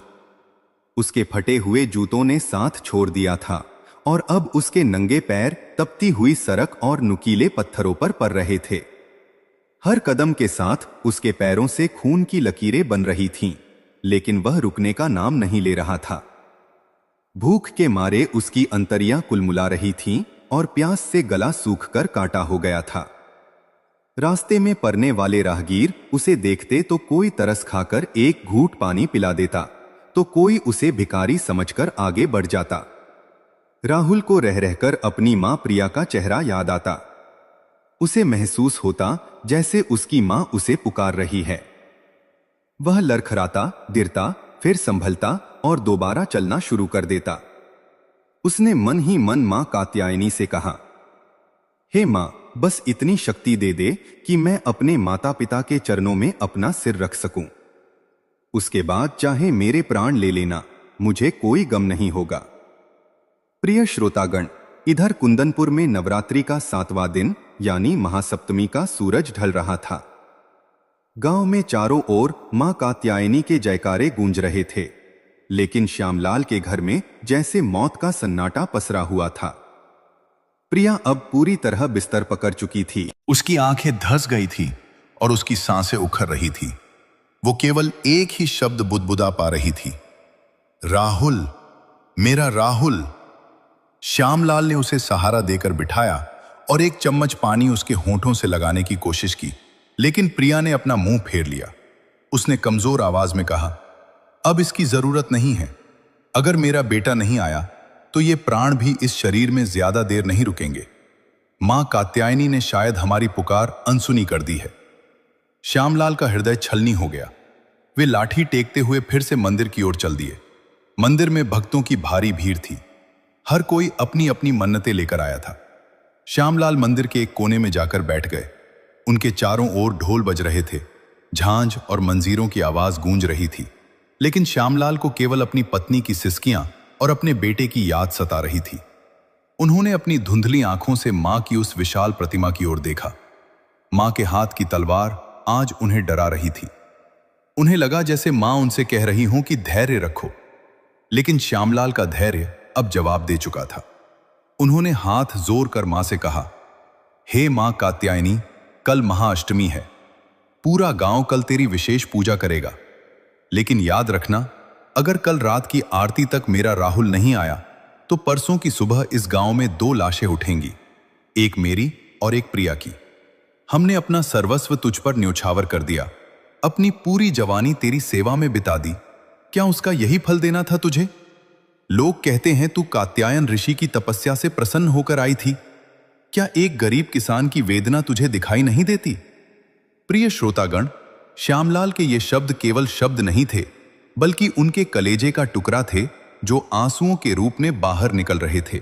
उसके फटे हुए जूतों ने साथ छोड़ दिया था और अब उसके नंगे पैर तपती हुई सड़क और नुकीले पत्थरों पर पड़ रहे थे। हर कदम के साथ उसके पैरों से खून की लकीरें बन रही थीं, लेकिन वह रुकने का नाम नहीं ले रहा था। भूख के मारे उसकी अंतड़ियां कुलमुला रही थीं और प्यास से गला सूखकर कांटा हो गया था। रास्ते में पड़ने वाले राहगीर उसे देखते तो कोई तरस खाकर एक घूंट पानी पिला देता, तो कोई उसे भिखारी समझकर आगे बढ़ जाता। राहुल को रह रहकर अपनी मां प्रिया का चेहरा याद आता। उसे महसूस होता जैसे उसकी मां उसे पुकार रही है। वह लड़खड़ाता, गिरता, फिर संभलता और दोबारा चलना शुरू कर देता। उसने मन ही मन मां कात्यायनी से कहा, हे मां, बस इतनी शक्ति दे दे कि मैं अपने माता पिता के चरणों में अपना सिर रख सकूं। उसके बाद चाहे मेरे प्राण ले लेना, मुझे कोई गम नहीं होगा। प्रिय श्रोतागण, इधर कुंदनपुर में नवरात्रि का 7वां दिन यानी महासप्तमी का सूरज ढल रहा था। गांव में चारों ओर मां कात्यायनी के जयकारे गूंज रहे थे, लेकिन श्यामलाल के घर में जैसे मौत का सन्नाटा पसरा हुआ था। प्रिया अब पूरी तरह बिस्तर पकड़ चुकी थी। उसकी आंखें धंस गई थी और उसकी सांसें उखड़ रही थी। वो केवल एक ही शब्द बुदबुदा पा रही थी, राहुल, मेरा राहुल। श्यामलाल ने उसे सहारा देकर बिठाया और एक चम्मच पानी उसके होंठों से लगाने की कोशिश की, लेकिन प्रिया ने अपना मुंह फेर लिया। उसने कमजोर आवाज में कहा, अब इसकी जरूरत नहीं है। अगर मेरा बेटा नहीं आया तो ये प्राण भी इस शरीर में ज्यादा देर नहीं रुकेंगे। मां कात्यायनी ने शायद हमारी पुकार अनसुनी कर दी है। श्यामलाल का हृदय छलनी हो गया। वे लाठी टेकते हुए फिर से मंदिर की ओर चल दिए। मंदिर में भक्तों की भारी भीड़ थी। हर कोई अपनी अपनी मन्नतें लेकर आया था। श्यामलाल मंदिर के एक कोने में जाकर बैठ गए। उनके चारों ओर ढोल बज रहे थे, झांझ और मंजीरों की आवाज गूंज रही थी, लेकिन श्यामलाल को केवल अपनी पत्नी की सिसकियां और अपने बेटे की याद सता रही थी। उन्होंने अपनी धुंधली आंखों से मां की उस विशाल प्रतिमा की ओर देखा। मां के हाथ की तलवार आज उन्हें डरा रही थी। उन्हें लगा जैसे मां उनसे कह रही हों कि धैर्य रखो, लेकिन श्यामलाल का धैर्य अब जवाब दे चुका था। उन्होंने हाथ जोर कर मां से कहा, हे मां कात्यायनी, कल महाअष्टमी है। पूरा गांव कल तेरी विशेष पूजा करेगा, लेकिन याद रखना, अगर कल रात की आरती तक मेरा राहुल नहीं आया तो परसों की सुबह इस गांव में 2 लाशें उठेंगी, एक मेरी और एक प्रिया की। हमने अपना सर्वस्व तुझ पर न्योछावर कर दिया, अपनी पूरी जवानी तेरी सेवा में बिता दी। क्या उसका यही फल देना था तुझे? लोग कहते हैं तू कात्यायन ऋषि की तपस्या से प्रसन्न होकर आई थी। क्या एक गरीब किसान की वेदना तुझे दिखाई नहीं देती? प्रिय श्रोतागण, श्यामलाल के ये शब्द केवल शब्द नहीं थे, बल्कि उनके कलेजे का टुकड़ा थे जो आंसुओं के रूप में बाहर निकल रहे थे।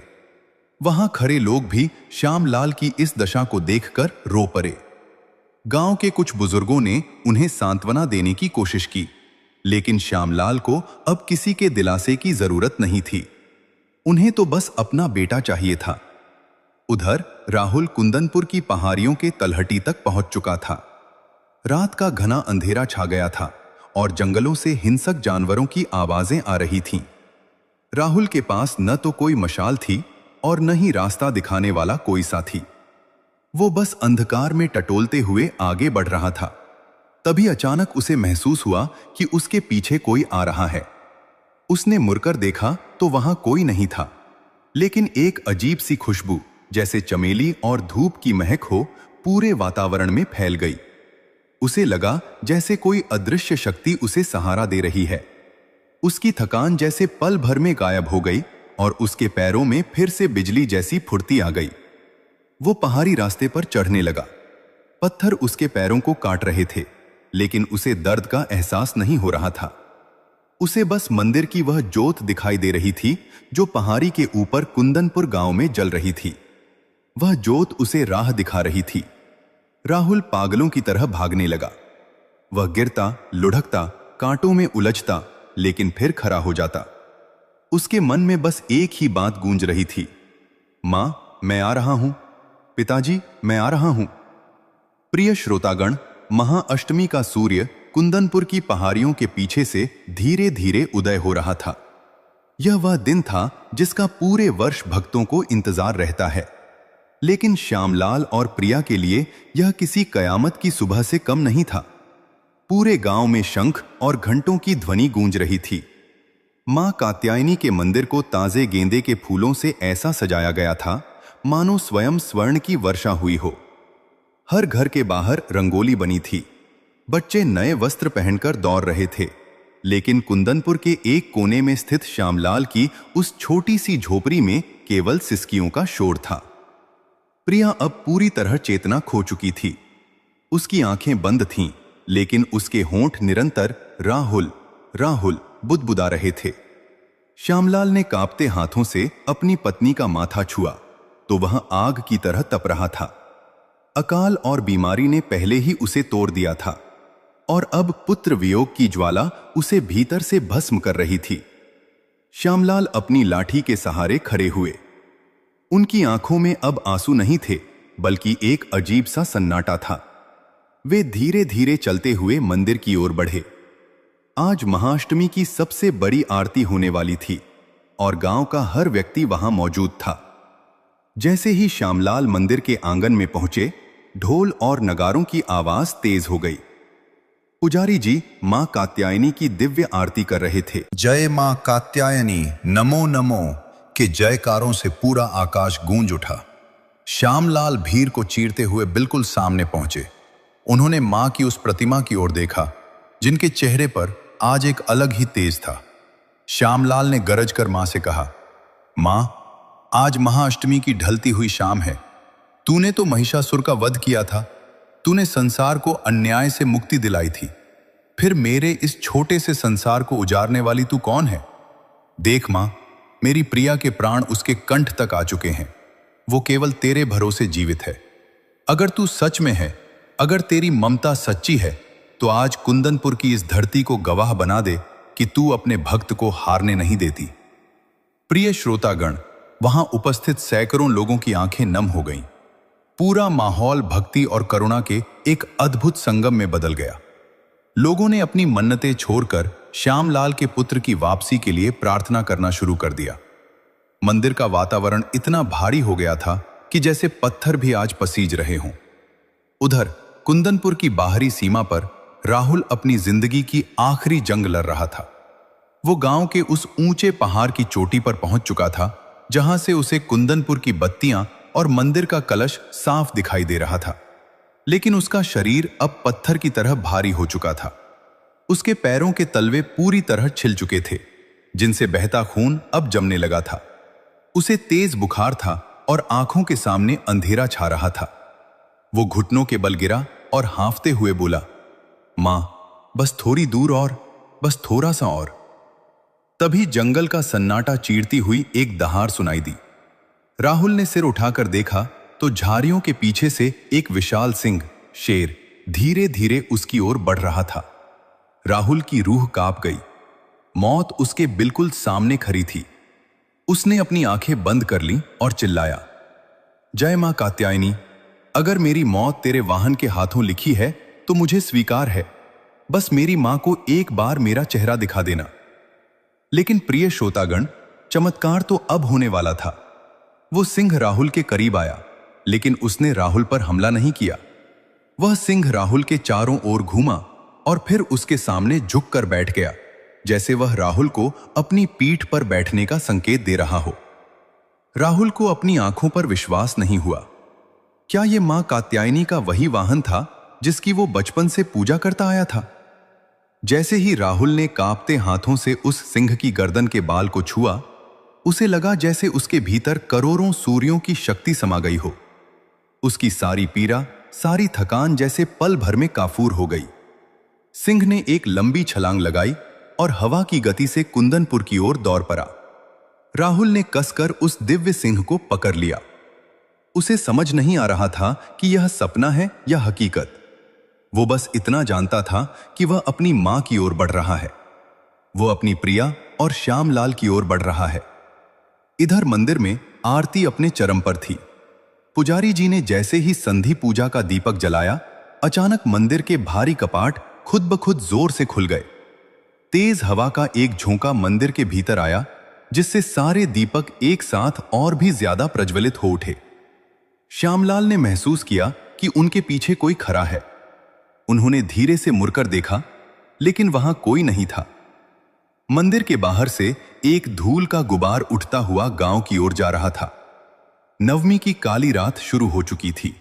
वहां खड़े लोग भी श्यामलाल की इस दशा को देखकर रो पड़े। गांव के कुछ बुजुर्गों ने उन्हें सांत्वना देने की कोशिश की, लेकिन श्यामलाल को अब किसी के दिलासे की जरूरत नहीं थी। उन्हें तो बस अपना बेटा चाहिए था। उधर राहुल कुंदनपुर की पहाड़ियों के तलहटी तक पहुंच चुका था। रात का घना अंधेरा छा गया था और जंगलों से हिंसक जानवरों की आवाजें आ रही थीं। राहुल के पास न तो कोई मशाल थी और न ही रास्ता दिखाने वाला कोई साथी। वो बस अंधकार में टटोलते हुए आगे बढ़ रहा था। तभी अचानक उसे महसूस हुआ कि उसके पीछे कोई आ रहा है। उसने मुड़कर देखा तो वहां कोई नहीं था, लेकिन एक अजीब सी खुशबू जैसे चमेली और धूप की महक हो पूरे वातावरण में फैल गई। उसे लगा जैसे कोई अदृश्य शक्ति उसे सहारा दे रही है। उसकी थकान जैसे पल भर में गायब हो गई और उसके पैरों में फिर से बिजली जैसी फुर्ती आ गई। वो पहाड़ी रास्ते पर चढ़ने लगा। पत्थर उसके पैरों को काट रहे थे, लेकिन उसे दर्द का एहसास नहीं हो रहा था। उसे बस मंदिर की वह जोत दिखाई दे रही थी जो पहाड़ी के ऊपर कुंदनपुर गांव में जल रही थी। वह जोत उसे राह दिखा रही थी। राहुल पागलों की तरह भागने लगा। वह गिरता, लुढ़कता, कांटों में उलझता, लेकिन फिर खड़ा हो जाता। उसके मन में बस एक ही बात गूंज रही थी, मां, मैं आ रहा हूं। पिताजी, मैं आ रहा हूं। प्रिय श्रोतागण, महाअष्टमी का सूर्य कुंदनपुर की पहाड़ियों के पीछे से धीरे धीरे उदय हो रहा था। यह वह दिन था जिसका पूरे वर्ष भक्तों को इंतजार रहता है, लेकिन श्यामलाल और प्रिया के लिए यह किसी कयामत की सुबह से कम नहीं था। पूरे गांव में शंख और घंटों की ध्वनि गूंज रही थी। मां कात्यायनी के मंदिर को ताजे गेंदे के फूलों से ऐसा सजाया गया था मानो स्वयं स्वर्ण की वर्षा हुई हो। हर घर के बाहर रंगोली बनी थी। बच्चे नए वस्त्र पहनकर दौड़ रहे थे, लेकिन कुंदनपुर के एक कोने में स्थित श्यामलाल की उस छोटी सी झोपड़ी में केवल सिसकियों का शोर था। प्रिया अब पूरी तरह चेतना खो चुकी थी। उसकी आंखें बंद थीं, लेकिन उसके होंठ निरंतर राहुल राहुल बुदबुदा रहे थे। श्यामलाल ने कांपते हाथों से अपनी पत्नी का माथा छुआ तो वह आग की तरह तप रहा था। अकाल और बीमारी ने पहले ही उसे तोड़ दिया था और अब पुत्र वियोग की ज्वाला उसे भीतर से भस्म कर रही थी। श्यामलाल अपनी लाठी के सहारे खड़े हुए। उनकी आंखों में अब आंसू नहीं थे, बल्कि एक अजीब सा सन्नाटा था। वे धीरे धीरे चलते हुए मंदिर की ओर बढ़े। आज महाअष्टमी की सबसे बड़ी आरती होने वाली थी और गांव का हर व्यक्ति वहां मौजूद था। जैसे ही श्यामलाल मंदिर के आंगन में पहुंचे, ढोल और नगारों की आवाज तेज हो गई। पुजारी जी मां कात्यायनी की दिव्य आरती कर रहे थे। जय मां कात्यायनी नमो नमो के जयकारों से पूरा आकाश गूंज उठा। श्यामलाल भीड़ को चीरते हुए बिल्कुल सामने पहुंचे। उन्होंने मां की उस प्रतिमा की ओर देखा जिनके चेहरे पर आज एक अलग ही तेज था। श्यामलाल ने गरज कर मां से कहा, मां, आज महाअष्टमी की ढलती हुई शाम है। तूने तो महिषासुर का वध किया था। तूने संसार को अन्याय से मुक्ति दिलाई थी। फिर मेरे इस छोटे से संसार को उजाड़ने वाली तू कौन है? देख मां, मेरी प्रिया के प्राण उसके कंठ तक आ चुके हैं। वो केवल तेरे भरोसे जीवित है। अगर तू सच में है, अगर तेरी ममता सच्ची है, तो आज कुंदनपुर की इस धरती को गवाह बना दे कि तू अपने भक्त को हारने नहीं देती। प्रिय श्रोतागण, वहां उपस्थित सैकड़ों लोगों की आंखें नम हो गईं। पूरा माहौल भक्ति और करुणा के एक अद्भुत संगम में बदल गया। लोगों ने अपनी मन्नतें छोड़कर श्यामलाल के पुत्र की वापसी के लिए प्रार्थना करना शुरू कर दिया। मंदिर का वातावरण इतना भारी हो गया था कि जैसे पत्थर भी आज पसीज रहे हों। उधर कुंदनपुर की बाहरी सीमा पर राहुल अपनी जिंदगी की आखिरी जंग लड़ रहा था। वो गांव के उस ऊंचे पहाड़ की चोटी पर पहुंच चुका था जहां से उसे कुंदनपुर की बत्तियां और मंदिर का कलश साफ दिखाई दे रहा था। लेकिन उसका शरीर अब पत्थर की तरह भारी हो चुका था। उसके पैरों के तलवे पूरी तरह छिल चुके थे, जिनसे बहता खून अब जमने लगा था। उसे तेज बुखार था और आंखों के सामने अंधेरा छा रहा था। वो घुटनों के बल गिरा और हांफते हुए बोला, मां, बस थोड़ी दूर और, बस थोड़ा सा और। तभी जंगल का सन्नाटा चीरती हुई एक दहाड़ सुनाई दी। राहुल ने सिर उठाकर देखा तो झाड़ियों के पीछे से एक विशाल सिंह, शेर, धीरे धीरे उसकी ओर बढ़ रहा था। राहुल की रूह कांप गई। मौत उसके बिल्कुल सामने खड़ी थी। उसने अपनी आंखें बंद कर लीं और चिल्लाया, जय मां कात्यायनी, अगर मेरी मौत तेरे वाहन के हाथों लिखी है तो मुझे स्वीकार है। बस मेरी मां को एक बार मेरा चेहरा दिखा देना। लेकिन प्रिय श्रोतागण, चमत्कार तो अब होने वाला था। वो सिंह राहुल के करीब आया, लेकिन उसने राहुल पर हमला नहीं किया। वह सिंह राहुल के चारों ओर घूमा और फिर उसके सामने झुककर बैठ गया, जैसे वह राहुल को अपनी पीठ पर बैठने का संकेत दे रहा हो। राहुल को अपनी आंखों पर विश्वास नहीं हुआ। क्या यह मां कात्यायनी का वही वाहन था जिसकी वो बचपन से पूजा करता आया था? जैसे ही राहुल ने कांपते हाथों से उस सिंह की गर्दन के बाल को छुआ, उसे लगा जैसे उसके भीतर करोड़ों सूर्यों की शक्ति समा गई हो। उसकी सारी पीड़ा, सारी थकान जैसे पल भर में काफूर हो गई। सिंह ने एक लंबी छलांग लगाई और हवा की गति से कुंदनपुर की ओर दौड़ पड़ा। राहुल ने कसकर उस दिव्य सिंह को पकड़ लिया। उसे समझ नहीं आ रहा था कि यह सपना है या हकीकत। वो बस इतना जानता था कि वह अपनी मां की ओर बढ़ रहा है। वो अपनी प्रिया और श्यामलाल की ओर बढ़ रहा है। इधर मंदिर में आरती अपने चरम पर थी। पुजारी जी ने जैसे ही संधि पूजा का दीपक जलाया, अचानक मंदिर के भारी कपाट खुद ब खुद जोर से खुल गए। तेज हवा का एक झोंका मंदिर के भीतर आया, जिससे सारे दीपक एक साथ और भी ज्यादा प्रज्वलित हो उठे। श्यामलाल ने महसूस किया कि उनके पीछे कोई खड़ा है। उन्होंने धीरे से मुड़कर देखा, लेकिन वहां कोई नहीं था। मंदिर के बाहर से एक धूल का गुबार उठता हुआ गांव की ओर जा रहा था। नवमी की काली रात शुरू हो चुकी थी।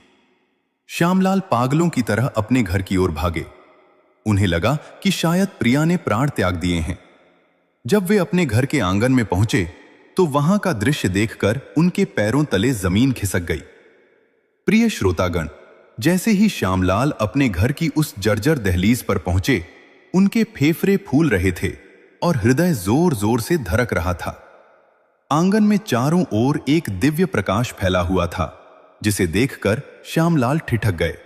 श्यामलाल पागलों की तरह अपने घर की ओर भागे। उन्हें लगा कि शायद प्रिया ने प्राण त्याग दिए हैं। जब वे अपने घर के आंगन में पहुंचे तो वहां का दृश्य देखकर उनके पैरों तले जमीन खिसक गई। प्रिय श्रोतागण, जैसे ही श्यामलाल अपने घर की उस जर्जर दहलीज पर पहुंचे, उनके फेफड़े फूल रहे थे और हृदय जोर जोर से धड़क रहा था। आंगन में चारों ओर एक दिव्य प्रकाश फैला हुआ था, जिसे देखकर श्यामलाल ठिठक गए।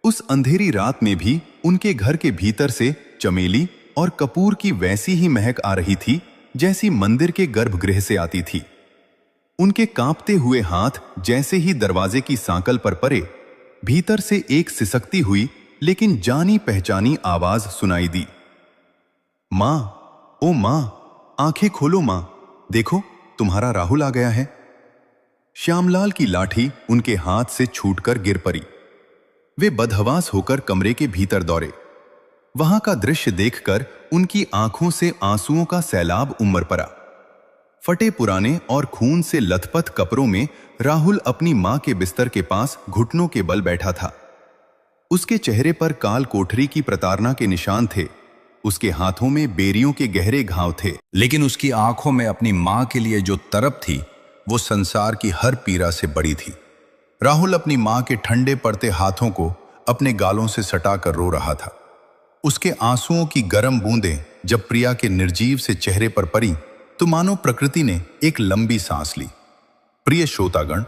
उस अंधेरी रात में भी उनके घर के भीतर से चमेली और कपूर की वैसी ही महक आ रही थी जैसी मंदिर के गर्भगृह से आती थी। उनके कांपते हुए हाथ जैसे ही दरवाजे की सांकल पर पड़े, भीतर से एक सिसकती हुई लेकिन जानी पहचानी आवाज सुनाई दी। मां, ओ मां, आंखें खोलो मां, देखो तुम्हारा राहुल आ गया है। श्यामलाल की लाठी उनके हाथ से छूटकर गिर पड़ी। वे बदहवास होकर कमरे के भीतर दौड़े। वहां का दृश्य देखकर उनकी आंखों से आंसुओं का सैलाब उमड़ पड़ा। फटे पुराने और खून से लथपथ कपड़ों में राहुल अपनी मां के बिस्तर के पास घुटनों के बल बैठा था। उसके चेहरे पर काल कोठरी की प्रताड़ना के निशान थे। उसके हाथों में बेरियों के गहरे घाव थे, लेकिन उसकी आंखों में अपनी मां के लिए जो तड़प थी वो संसार की हर पीड़ा से बड़ी थी। राहुल अपनी मां के ठंडे पड़ते हाथों को अपने गालों से सटाकर रो रहा था। उसके आंसुओं की गर्म बूंदें जब प्रिया के निर्जीव से चेहरे पर पड़ी तो मानो प्रकृति ने एक लंबी सांस ली। प्रिय श्रोतागण,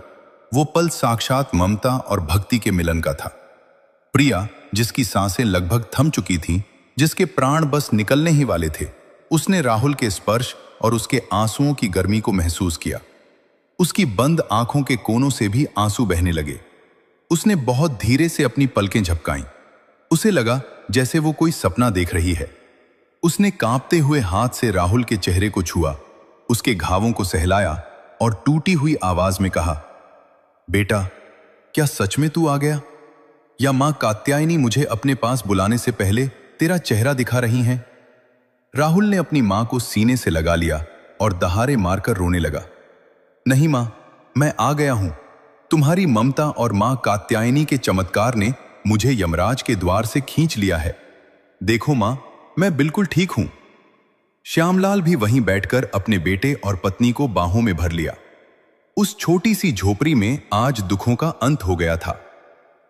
वो पल साक्षात ममता और भक्ति के मिलन का था। प्रिया, जिसकी सांसें लगभग थम चुकी थीं, जिसके प्राण बस निकलने ही वाले थे, उसने राहुल के स्पर्श और उसके आंसुओं की गर्मी को महसूस किया। उसकी बंद आंखों के कोनों से भी आंसू बहने लगे। उसने बहुत धीरे से अपनी पलकें झपकाईं। उसे लगा जैसे वो कोई सपना देख रही है। उसने कांपते हुए हाथ से राहुल के चेहरे को छुआ, उसके घावों को सहलाया और टूटी हुई आवाज में कहा, बेटा, क्या सच में तू आ गया? या मां कात्यायनी मुझे अपने पास बुलाने से पहले तेरा चेहरा दिखा रही हैं? राहुल ने अपनी मां को सीने से लगा लिया और दहाड़े मारकर रोने लगा। नहीं मां, मैं आ गया हूं। तुम्हारी ममता और मां कात्यायनी के चमत्कार ने मुझे यमराज के द्वार से खींच लिया है। देखो मां, मैं बिल्कुल ठीक हूं। श्यामलाल भी वहीं बैठकर अपने बेटे और पत्नी को बाहों में भर लिया। उस छोटी सी झोपड़ी में आज दुखों का अंत हो गया था।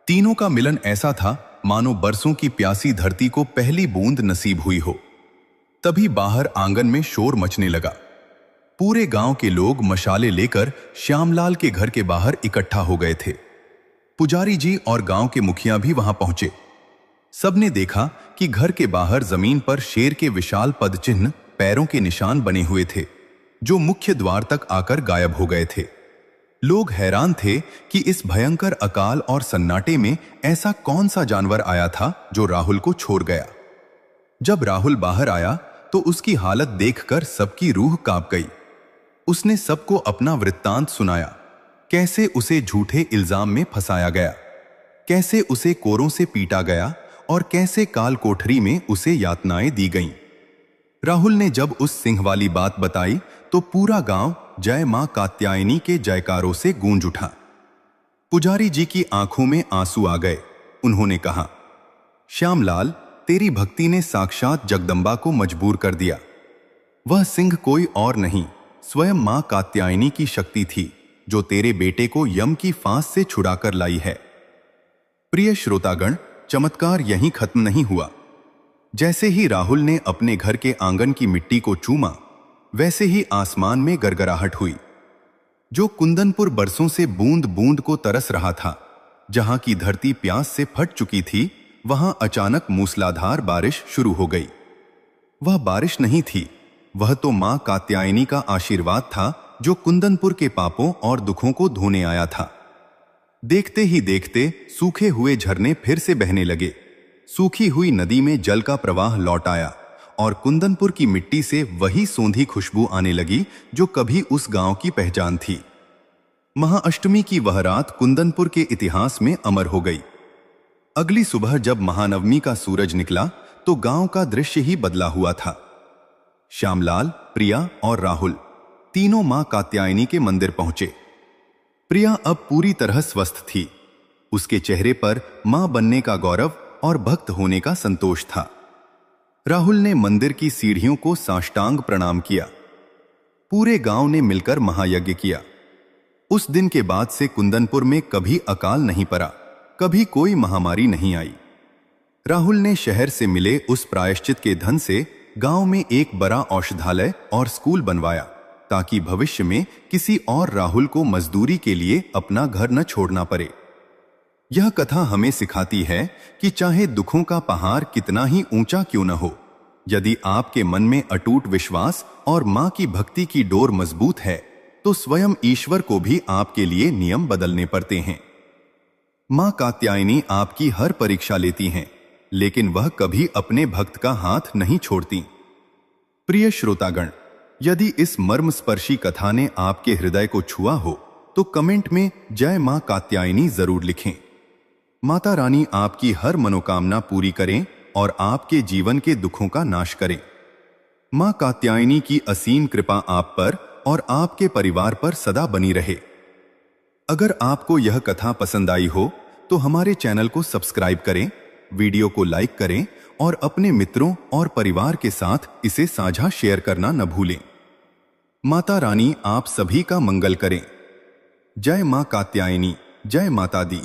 तीनों का मिलन ऐसा था मानो बरसों की प्यासी धरती को पहली बूंद नसीब हुई हो। तभी बाहर आंगन में शोर मचने लगा। पूरे गांव के लोग मशाले लेकर श्यामलाल के घर के बाहर इकट्ठा हो गए थे। पुजारी जी और गांव के मुखिया भी वहां पहुंचे। सबने देखा कि घर के बाहर जमीन पर शेर के विशाल पदचिन्ह, पैरों के निशान बने हुए थे, जो मुख्य द्वार तक आकर गायब हो गए थे। लोग हैरान थे कि इस भयंकर अकाल और सन्नाटे में ऐसा कौन सा जानवर आया था जो राहुल को छोड़ गया। जब राहुल बाहर आया तो उसकी हालत देखकर सबकी रूह कांप गई। उसने सबको अपना वृत्तांत सुनाया, कैसे उसे झूठे इल्जाम में फंसाया गया, कैसे उसे कोरों से पीटा गया और कैसे काल कोठरी में उसे यातनाएं दी गईं। राहुल ने जब उस सिंह वाली बात बताई तो पूरा गांव जय मां कात्यायनी के जयकारों से गूंज उठा। पुजारी जी की आंखों में आंसू आ गए। उन्होंने कहा, श्यामलाल, तेरी भक्ति ने साक्षात जगदम्बा को मजबूर कर दिया। वह सिंह कोई और नहीं, स्वयं मां कात्यायनी की शक्ति थी, जो तेरे बेटे को यम की फांस से छुड़ाकर लाई है। प्रिय श्रोतागण, चमत्कार यहीं खत्म नहीं हुआ। जैसे ही राहुल ने अपने घर के आंगन की मिट्टी को चूमा, वैसे ही आसमान में गरगराहट हुई। जो कुंदनपुर बरसों से बूंद बूंद को तरस रहा था, जहां की धरती प्यास से फट चुकी थी, वहां अचानक मूसलाधार बारिश शुरू हो गई। वह बारिश नहीं थी, वह तो मां कात्यायनी का आशीर्वाद था, जो कुंदनपुर के पापों और दुखों को धोने आया था। देखते ही देखते सूखे हुए झरने फिर से बहने लगे। सूखी हुई नदी में जल का प्रवाह लौट आया और कुंदनपुर की मिट्टी से वही सौंधी खुशबू आने लगी जो कभी उस गांव की पहचान थी। महाअष्टमी की वह रात कुंदनपुर के इतिहास में अमर हो गई। अगली सुबह जब महानवमी का सूरज निकला तो गांव का दृश्य ही बदला हुआ था। श्यामलाल, प्रिया और राहुल तीनों मां कात्यायनी के मंदिर पहुंचे। प्रिया अब पूरी तरह स्वस्थ थी। उसके चेहरे पर मां बनने का गौरव और भक्त होने का संतोष था। राहुल ने मंदिर की सीढ़ियों को साष्टांग प्रणाम किया। पूरे गांव ने मिलकर महायज्ञ किया। उस दिन के बाद से कुंदनपुर में कभी अकाल नहीं पड़ा, कभी कोई महामारी नहीं आई। राहुल ने शहर से मिले उस प्रायश्चित के धन से गांव में एक बड़ा औषधालय और स्कूल बनवाया ताकि भविष्य में किसी और राहुल को मजदूरी के लिए अपना घर न छोड़ना पड़े। यह कथा हमें सिखाती है कि चाहे दुखों का पहाड़ कितना ही ऊंचा क्यों न हो, यदि आपके मन में अटूट विश्वास और मां की भक्ति की डोर मजबूत है तो स्वयं ईश्वर को भी आपके लिए नियम बदलने पड़ते हैं। मां कात्यायनी आपकी हर परीक्षा लेती हैं, लेकिन वह कभी अपने भक्त का हाथ नहीं छोड़ती। प्रिय श्रोतागण, यदि इस मर्मस्पर्शी कथा ने आपके हृदय को छुआ हो तो कमेंट में जय मां कात्यायनी जरूर लिखें। माता रानी आपकी हर मनोकामना पूरी करें और आपके जीवन के दुखों का नाश करें। मां कात्यायनी की असीम कृपा आप पर और आपके परिवार पर सदा बनी रहे। अगर आपको यह कथा पसंद आई हो तो हमारे चैनल को सब्सक्राइब करें, वीडियो को लाइक करें और अपने मित्रों और परिवार के साथ इसे साझा शेयर करना न भूलें। माता रानी आप सभी का मंगल करें। जय मां कात्यायनी, जय माता दी।